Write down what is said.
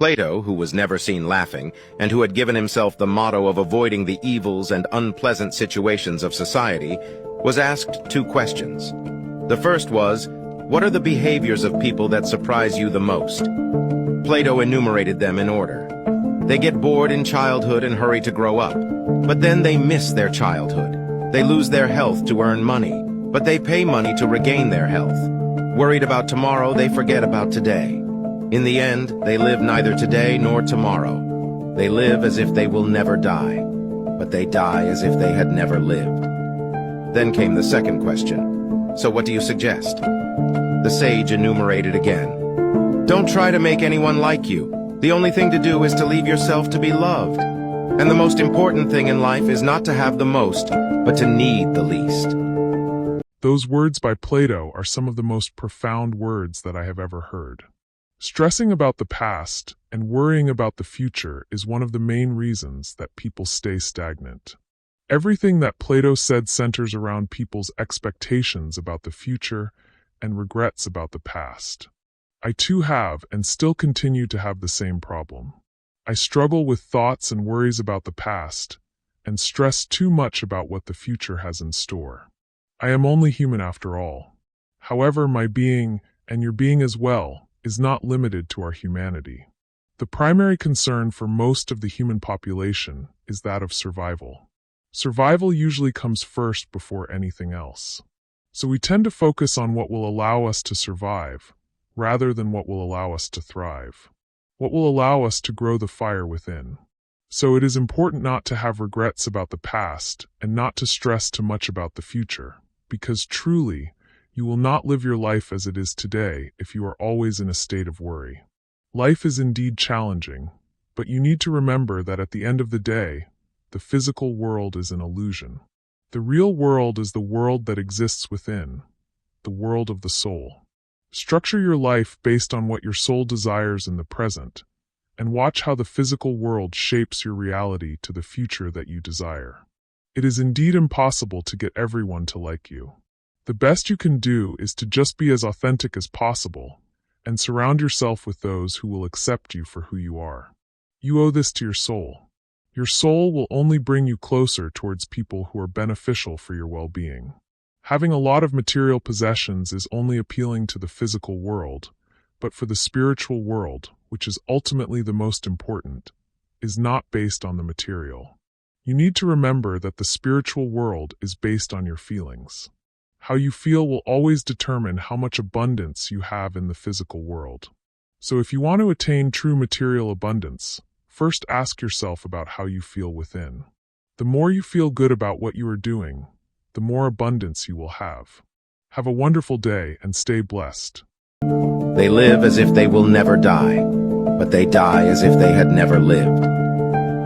Plato, who was never seen laughing, and who had given himself the motto of avoiding the evils and unpleasant situations of society, was asked two questions. The first was, what are the behaviors of people that surprise you the most? Plato enumerated them in order. They get bored in childhood and hurry to grow up, but then they miss their childhood. They lose their health to earn money, but they pay money to regain their health. Worried about tomorrow, they forget about today. In the end, they live neither today nor tomorrow. They live as if they will never die, but they die as if they had never lived. Then came the second question. So what do you suggest? The sage enumerated again. Don't try to make anyone like you. The only thing to do is to leave yourself to be loved. And the most important thing in life is not to have the most, but to need the least. Those words by Plato are some of the most profound words that I have ever heard. Stressing about the past and worrying about the future is one of the main reasons that people stay stagnant. Everything that Plato said centers around people's expectations about the future and regrets about the past. I too have and still continue to have the same problem. I struggle with thoughts and worries about the past and stress too much about what the future has in store. I am only human after all. However, my being, and your being as well, is not limited to our humanity. The primary concern for most of the human population is that of survival. Survival usually comes first before anything else. So we tend to focus on what will allow us to survive, rather than what will allow us to thrive. What will allow us to grow the fire within. So it is important not to have regrets about the past and not to stress too much about the future, because truly, you will not live your life as it is today if you are always in a state of worry. Life is indeed challenging, but you need to remember that at the end of the day, the physical world is an illusion. The real world is the world that exists within, the world of the soul. Structure your life based on what your soul desires in the present, and watch how the physical world shapes your reality to the future that you desire. It is indeed impossible to get everyone to like you. The best you can do is to just be as authentic as possible, and surround yourself with those who will accept you for who you are. You owe this to your soul. Your soul will only bring you closer towards people who are beneficial for your well-being. Having a lot of material possessions is only appealing to the physical world, but for the spiritual world, which is ultimately the most important, is not based on the material. You need to remember that the spiritual world is based on your feelings. How you feel will always determine how much abundance you have in the physical world. So if you want to attain true material abundance, first ask yourself about how you feel within. The more you feel good about what you are doing, the more abundance you will have. Have a wonderful day and stay blessed. They live as if they will never die, but they die as if they had never lived.